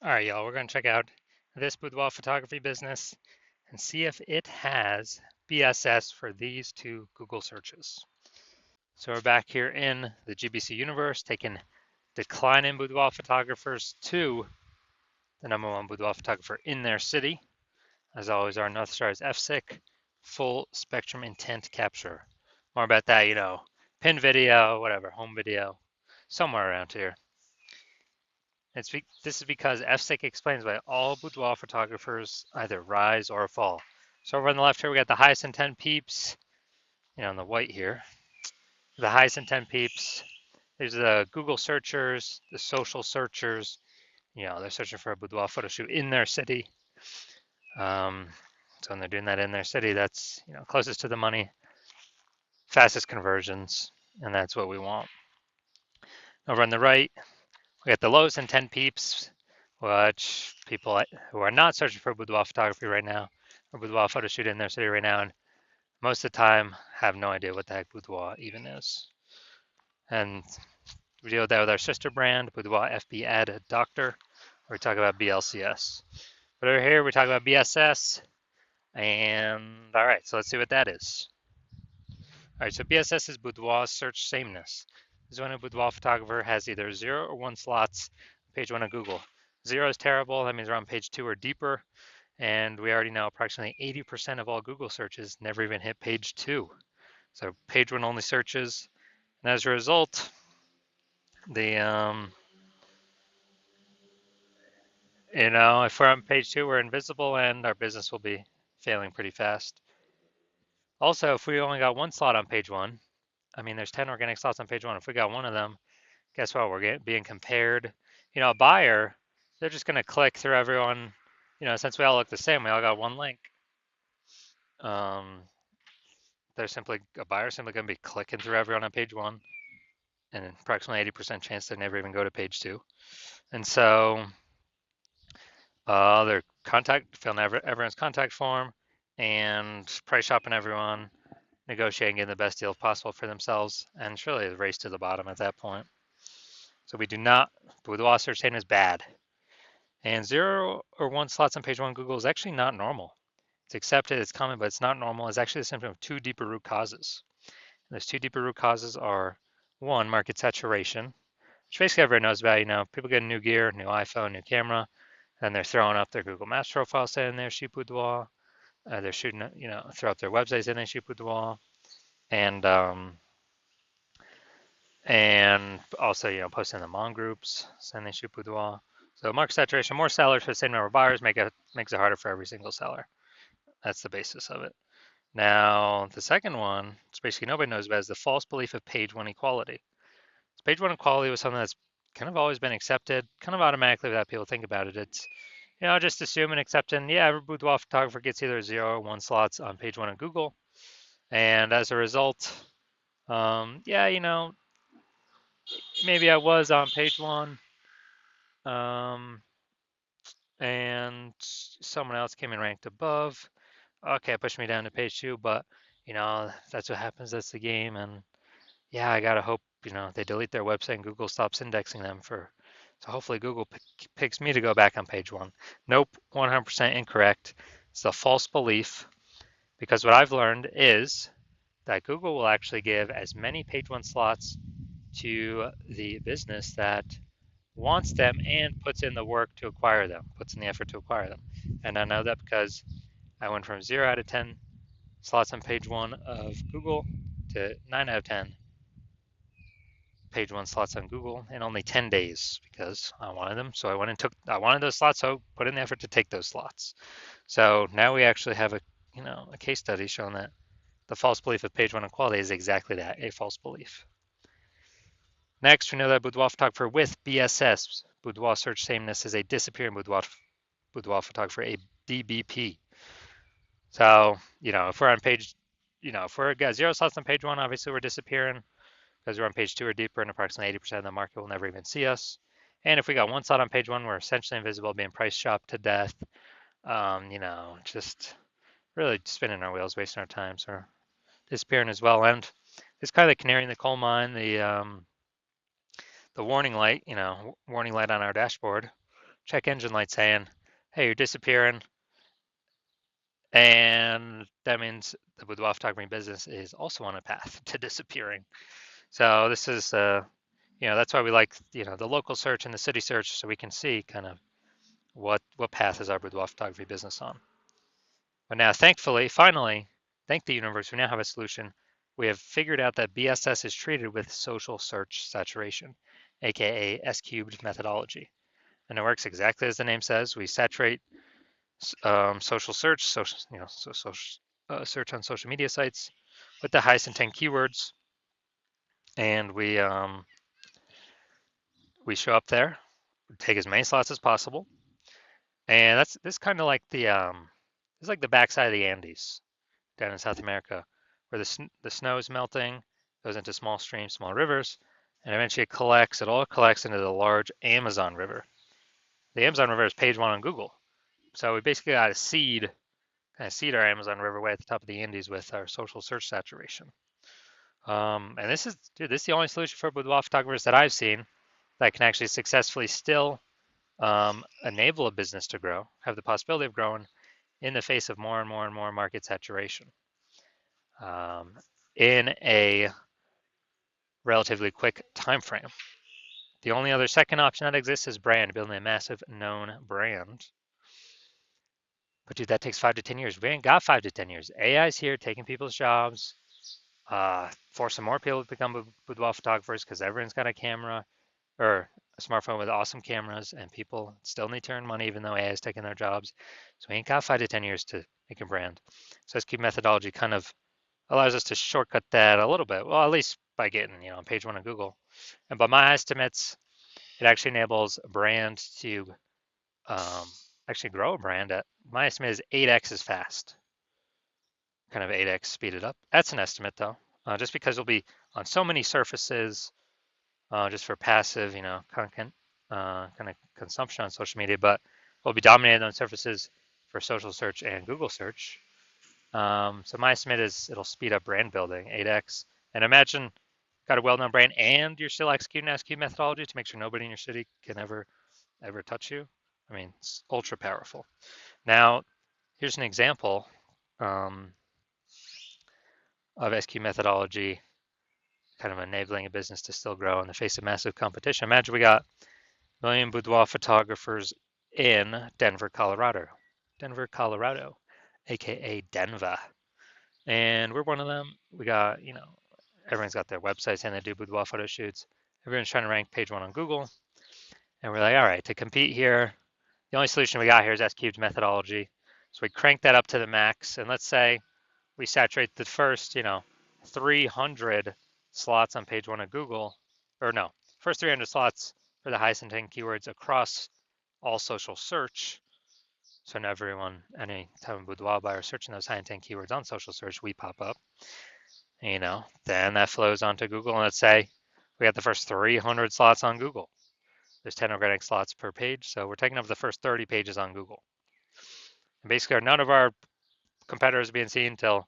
All right, y'all, we're going to check out this boudoir photography business and see if it has BSS for these two Google searches. So we're back here in the GBC universe, taking decline in boudoir photographers to the #1 boudoir photographer in their city. As always, our North Star is FSIC, full spectrum intent capture. More about that, pin video, whatever, home video, somewhere around here. This is because FSIC explains why all boudoir photographers either rise or fall. So over on the left here, we got the highest intent peeps, in the white here. The highest intent peeps. These are the Google searchers, the social searchers. They're searching for a boudoir photo shoot in their city. So when they're doing that in their city, that's closest to the money, fastest conversions, and that's what we want. Over on the right, we got the lowest intent peeps, which people who are not searching for boudoir photography right now, or boudoir photo shoot in their city right now, and most of the time have no idea what the heck boudoir even is. And we deal with that with our sister brand, Boudoir FB Ad Doctor, where we talk about BLCS. But over here, we talk about BSS, and all right, so let's see what that is. All right, so BSS is Boudoir Search Sameness. This is when a boudoir photographer has either 0 or 1 slots on page 1 of Google. 0 is terrible, that means we're on page 2 or deeper, and we already know approximately 80% of all Google searches never even hit page 2. So page 1 only searches, and as a result, if we're on page 2, we're invisible and our business will be failing pretty fast. Also, if we only got 1 slot on page 1, there's 10 organic slots on page 1. If we got 1 of them, guess what? We're being compared. A buyer, they're just going to click through everyone. Since we all look the same, we all got 1 link. A buyer simply going to be clicking through everyone on page 1, and approximately 80% chance they never even go to page 2. And so their filling everyone's contact form and price shopping everyone, negotiating, getting the best deal possible for themselves, and it's really a race to the bottom at that point. So boudoir search is bad. And 0 or 1 slots on page 1 Google is actually not normal. It's accepted, it's common, but it's not normal. It's actually a symptom of 2 deeper root causes. And those 2 deeper root causes are 1, market saturation, which basically everyone knows about. People get new gear, new iPhone, new camera, and they're throwing up their Google Maps profile saying they're shoot boudoir. They're shooting, throw up their websites saying they shoot boudoir, and also, posting in the Mon groups saying they shoot boudoir. So market saturation, more sellers for the same number of buyers makes it harder for every single seller. That's the basis of it. Now, the second one, which basically nobody knows about, is the false belief of page 1 equality. So page 1 equality was something that's kind of always been accepted, kind of automatically without people think about it. It's, just assume and accepting, every boudoir photographer gets either 0 or 1 slots on page 1 of Google. And as a result, maybe I was on page 1, and someone else came and ranked above. Okay, it pushed me down to page 2, but that's what happens. That's the game, and I gotta hope they delete their website and Google stops indexing them so hopefully Google picks me to go back on page 1. Nope, 100% incorrect. It's a false belief, because what I've learned is that Google will actually give as many page 1 slots to the business that wants them and puts in the work to acquire them, puts in the effort to acquire them. And I know that because I went from 0 out of 10 slots on page 1 of Google to 9 out of 10 page 1 slots on Google in only 10 days, because I wanted them. So I wanted those slots, so put in the effort to take those slots. So now we actually have a case study showing that the false belief of page 1 equality is exactly that, a false belief. Next, we know that boudoir photographer with BSS, boudoir search sameness, is a disappearing boudoir photographer, a DBP. So, if we're on page, if we're got 0 slots on page 1, obviously we're disappearing, because we're on page 2 or deeper, and approximately 80% of the market will never even see us. And if we got 1 slot on page 1, we're essentially invisible, being price shopped to death. Just really spinning our wheels, wasting our time, so disappearing as well. And it's kind of the canary in the coal mine, the warning light, warning light on our dashboard, check engine light saying, hey, you're disappearing. And that means the boudoir photography business is also on a path to disappearing. So this is, that's why we like, the local search and the city search, so we can see kind of what path is our boudoir photography business on. But now, thankfully, finally, thank the universe, we now have a solution. We have figured out that BSS is treated with social search saturation, aka S cubed methodology. And it works exactly as the name says. We saturate social search, search on social media sites with the highest intent keywords, and we show up there, take as many slots as possible, and that's this kind of like it's like the backside of the Andes down in South America, where the snow is melting, goes into small streams, small rivers, and eventually it all collects into the large Amazon River. The Amazon River is page one on Google, so we basically got to kind of seed our Amazon River way at the top of the Andes with our social search saturation. And this is the only solution for boudoir photographers that I've seen that can actually successfully still enable a business to grow, have the possibility of growing in the face of more and more and more market saturation in a relatively quick time frame. The only other second option that exists is brand, building a massive known brand. But dude, that takes 5 to 10 years. We ain't got 5 to 10 years. AI's here taking people's jobs, forcing more people to become boudoir photographers because everyone's got a camera or a smartphone with awesome cameras, and people still need to earn money even though AI is taking their jobs. So we ain't got 5 to 10 years to make a brand. So SQ methodology kind of allows us to shortcut that a little bit. Well, at least by getting, on page one of Google. And by my estimates, it actually enables a brand to actually grow a brand at, my estimate is 8x as fast. Kind of 8x speeded up. That's an estimate though, just because it'll be on so many surfaces, just for passive, content, kind of consumption on social media, but will be dominated on surfaces for social search and Google search. So my estimate is it'll speed up brand building 8x. And imagine got a well-known brand and you're still executing SQ methodology to make sure nobody in your city can ever touch you. I mean, it's ultra powerful. Now, here's an example of SQ methodology kind of enabling a business to still grow in the face of massive competition. Imagine we got a million boudoir photographers in Denver, Colorado. Denver, Colorado, aka Denver. And we're one of them. We got, everyone's got their websites and they do boudoir photo shoots. Everyone's trying to rank page one on Google. And we're like, all right, to compete here, the only solution we got here is S-cubed methodology. So we crank that up to the max. And let's say we saturate the first, 300 slots on page one of Google, or no, first 300 slots for the highest intent keywords across all social search. So now everyone, any time of boudoir buyer searching those high intent keywords on social search, we pop up. Then that flows onto Google, and let's say we got the first 300 slots on Google. There's 10 organic slots per page, so we're taking up the first 30 pages on Google. And basically, none of our competitors are being seen until,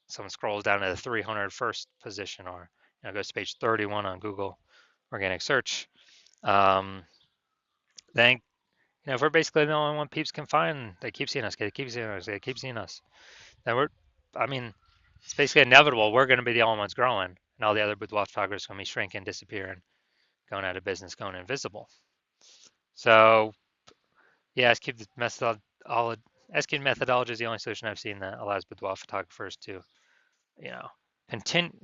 someone scrolls down to the 300 first position, or goes to page 31 on Google organic search. Then, if we're basically the only one peeps can find, they keep seeing us, they keep seeing us, they keep seeing us. Then it's basically inevitable. We're going to be the only ones growing, and all the other boudoir photographers are going to be shrinking, disappearing, going out of business, going invisible. So, yeah, SQ methodology is the only solution I've seen that allows boudoir photographers to,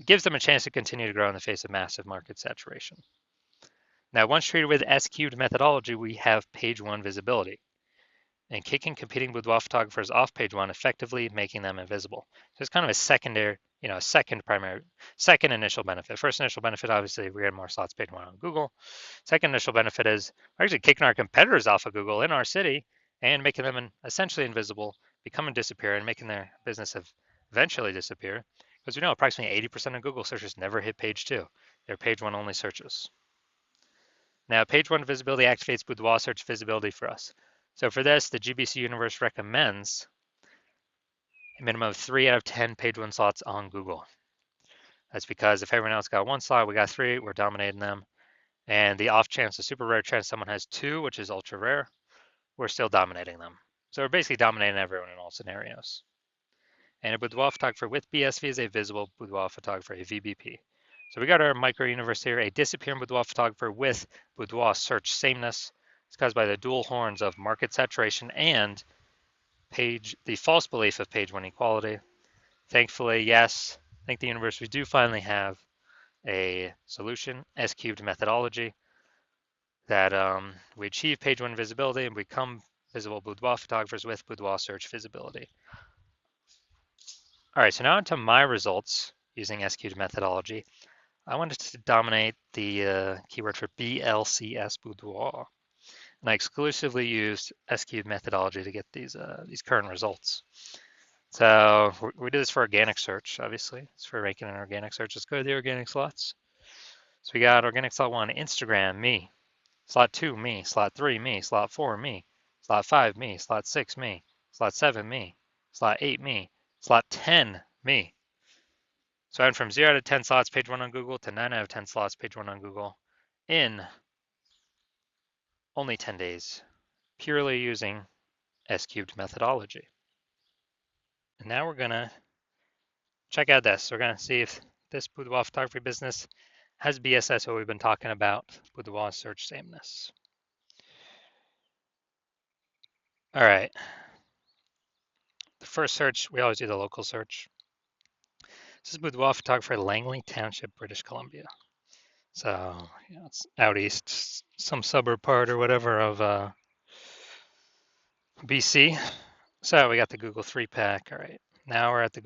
gives them a chance to continue to grow in the face of massive market saturation. Now, once treated with SQ'd methodology, we have page one visibility and kicking competing boudoir photographers off page one, effectively making them invisible. So it's kind of a secondary, second initial benefit. First initial benefit, obviously, we're getting more slots page one on Google. Second initial benefit is we're actually kicking our competitors off of Google in our city and making them essentially invisible, becoming disappear, and making their business eventually disappear. Because we know approximately 80% of Google searches never hit page two. They're page one only searches. Now, page one visibility activates boudoir search visibility for us. So for this, the GBC universe recommends a minimum of 3 out of 10 page one slots on Google. That's because if everyone else got one slot, we got 3, we're dominating them. And the off chance, the super rare chance someone has 2, which is ultra rare, we're still dominating them. So we're basically dominating everyone in all scenarios. And a boudoir photographer with BSV is a visible boudoir photographer, a VBP. So we got our micro universe here, a disappearing boudoir photographer with boudoir search sameness. It's caused by the dual horns of market saturation and the false belief of page 1 equality. Thankfully, yes, I think the universe, we do finally have a solution, S-cubed methodology, that we achieve page 1 visibility and become visible boudoir photographers with boudoir search visibility. All right, so now onto my results using S-cubed methodology. I wanted to dominate the keyword for BLCS boudoir, and I exclusively used S-cubed methodology to get these current results. So we do this for organic search, obviously. It's for ranking in organic search. Let's go to the organic slots. So we got organic slot 1, Instagram, me. Slot 2, me. Slot 3, me. Slot 4, me. Slot 5, me. Slot 6, me. Slot 7, me. Slot 8, me. Slot 10, me. So I went from 0 out of 10 slots page 1 on Google to 9 out of 10 slots page 1 on Google in only 10 days, purely using S-cubed methodology. And now we're gonna check out this. We're gonna see if this boudoir photography business has BSS, what we've been talking about, boudoir search sameness. All right. The first search, we always do the local search. This is boudoir photographer, Langley Township, British Columbia. So it's out east, some suburb part or whatever of BC. So we got the Google 3-pack. All right. Now we're at the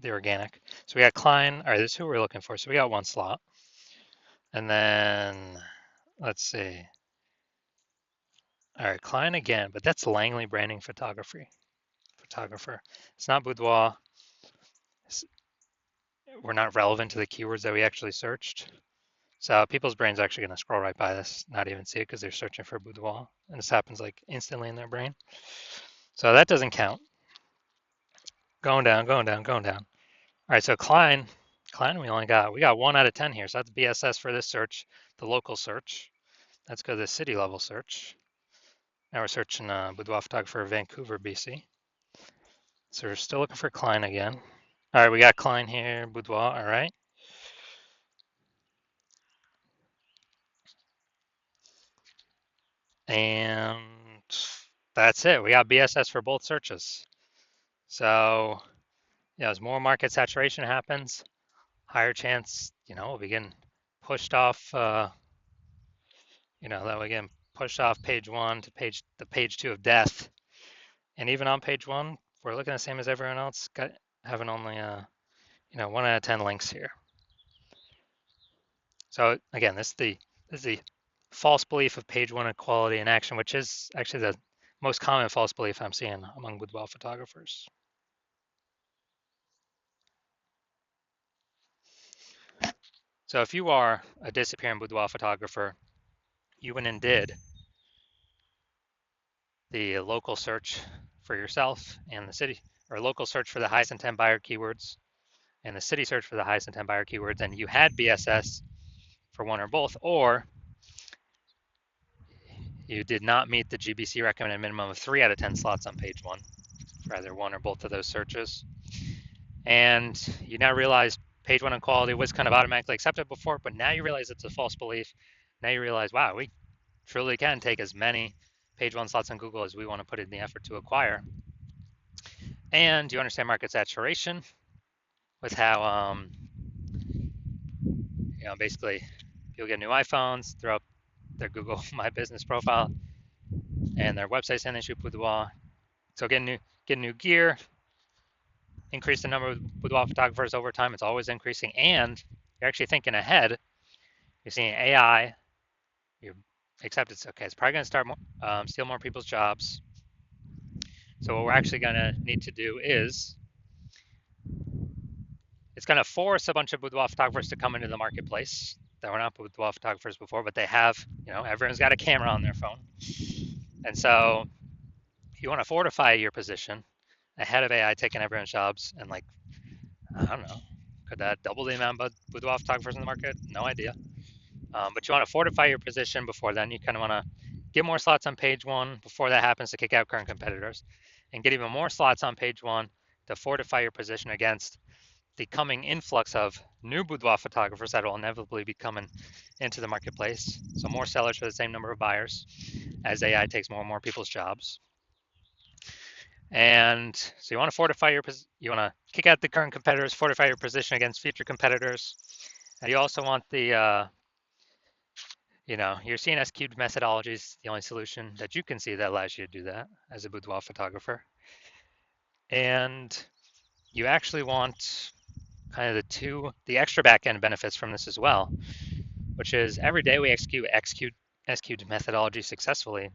organic. So we got Klein. All right, this is who we're looking for. So we got 1 slot. And then let's see. All right, Klein again, but that's Langley Branding Photographer. It's not boudoir. We're not relevant to the keywords that we actually searched. So people's brains are actually going to scroll right by this, not even see it because they're searching for boudoir. And this happens like instantly in their brain. So that doesn't count. Going down, going down, going down. All right, so Klein, we got 1 out of 10 here. So that's BSS for this search, the local search. Let's go to the city level search. Now we're searching boudoir photographer, Vancouver, BC. So we're still looking for Klein again. All right, we got Klein here, boudoir, all right. And that's it. We got BSS for both searches. So, as more market saturation happens, higher chance, we'll be getting pushed off, that we get pushed off page 1 to page 2 of death. And even on page 1, we're looking the same as everyone else, having only, 1 out of 10 links here. So again, this is the false belief of page 1 equality in action, which is actually the most common false belief I'm seeing among boudoir photographers. So if you are a disappearing boudoir photographer, you went and did the local search for yourself and the city, or local search for the highest intent buyer keywords and the city search for the highest intent buyer keywords, and you had BSS for one or both, or you did not meet the GBC recommended minimum of 3 out of 10 slots on page 1 for either one or both of those searches. And you now realize page 1 equality was kind of automatically accepted before, but now you realize it's a false belief. Now you realize, wow, we truly can take as many page 1 slots on Google as we want to put in the effort to acquire. And you understand market saturation with how, basically people get new iPhones, throw up their Google My Business profile and their website, and they shoot boudoir. So get new gear, increase the number of boudoir photographers over time. It's always increasing, and you're actually thinking ahead. You're seeing AI. You accept it's okay. It's probably going to start steal more people's jobs. So what we're actually going to need to do is it's going to force a bunch of boudoir photographers to come into the marketplace that were not boudoir photographers before, but they have, everyone's got a camera on their phone. And so you want to fortify your position ahead of AI taking everyone's jobs. And I don't know, could that double the amount of boudoir photographers in the market? No idea. But you want to fortify your position before then. You kind of want to get more slots on page one before that happens to kick out current competitors, and get even more slots on page one to fortify your position against the coming influx of new boudoir photographers that will inevitably be coming into the marketplace. So more sellers for the same number of buyers as AI takes more and more people's jobs. And so you want to fortify your you want to kick out the current competitors, fortify your position against future competitors. And you also want the your CNS cubed methodology is the only solution that you can see that allows you to do that as a boudoir photographer. And you actually want kind of the extra back end benefits from this as well, which is every day we execute SQ'd methodology successfully.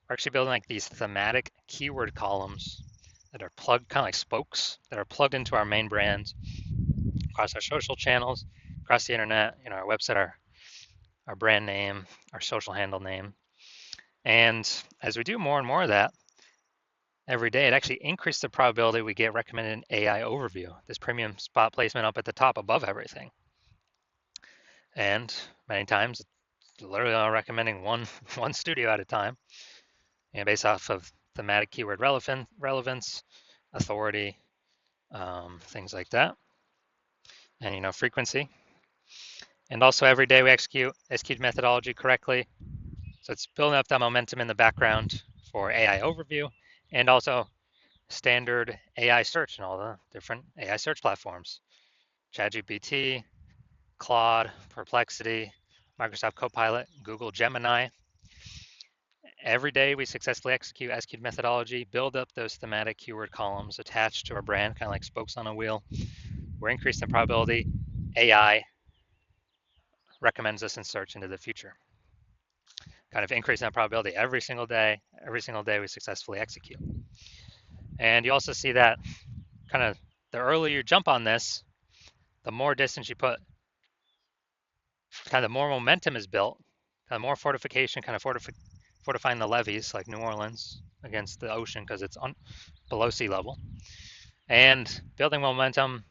We're actually building like these thematic keyword columns that are plugged, kind of like spokes, that are plugged into our main brand across our social channels, across the internet, our website, our brand name, our social handle name. And as we do more and more of that every day, it actually increases the probability we get recommended an AI overview, this premium spot placement up at the top above everything. And many times, literally recommending one studio at a time, based off of thematic keyword relevance, authority, things like that, and frequency. And also every day we execute methodology correctly. So it's building up that momentum in the background for AI overview and also standard AI search and all the different AI search platforms. ChatGPT, Claude, Perplexity, Microsoft Copilot, Google Gemini. Every day we successfully execute SQ'd methodology, build up those thematic keyword columns attached to our brand, kind of like spokes on a wheel. We're increasing the probability AI recommends us in search into the future. Kind of increasing that probability every single day we successfully execute. And you also see that kind of the earlier you jump on this, the more distance you put, kind of the more momentum is built, kind of more fortification, kind of fortifying the levees like New Orleans against the ocean because it's below sea level, and building momentum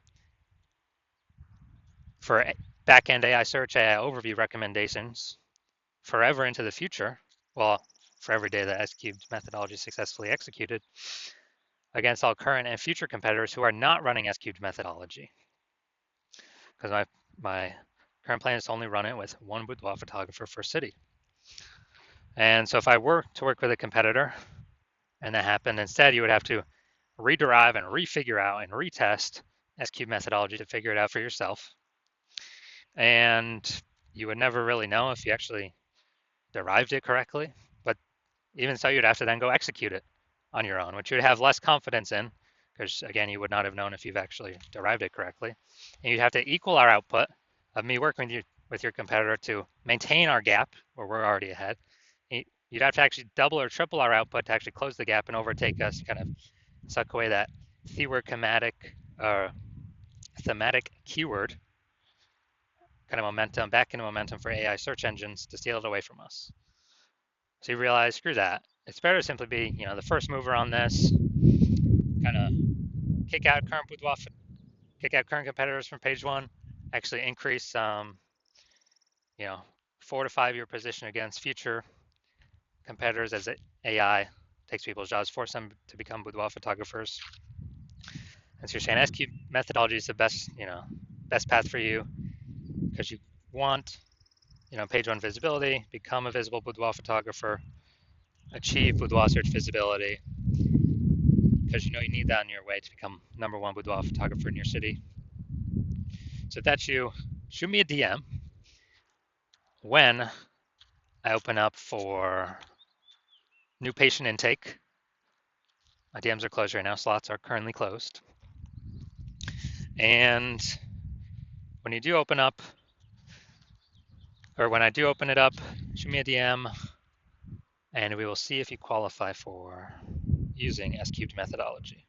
for back-end AI search, AI overview recommendations forever into the future. Well, for every day that S-cubed methodology is successfully executed against all current and future competitors who are not running S-cubed methodology. Because my current plan is to only run it with one boudoir photographer per city. And so if I were to work with a competitor and that happened, instead you would have to rederive and refigure out and retest S-cubed methodology to figure it out for yourself. And you would never really know if you actually derived it correctly. But even so, you'd have to then go execute it on your own, which you'd have less confidence in, because again, you would not have known if you've actually derived it correctly. And you'd have to equal our output of me working with your competitor to maintain our gap where we're already ahead. You'd have to actually double or triple our output to actually close the gap and overtake us, kind of suck away that thematic keyword kind of momentum, back into momentum for AI search engines to steal it away from us. So you realize, screw that. It's better to simply be, the first mover on this, kind of kick out current competitors from page one, actually increase, fortify your position against future competitors as AI takes people's jobs, force them to become boudoir photographers. And so you're saying SQ methodology is the best path for you because you want, page one visibility, become a visible boudoir photographer, achieve boudoir search visibility, because you need that on your way to become number one boudoir photographer in your city. So if that's you, shoot me a DM when I open up for new patient intake. My DMs are closed right now. Slots are currently closed. And when you do open up, or when I do open it up, shoot me a DM and we will see if you qualify for using S-cubed methodology.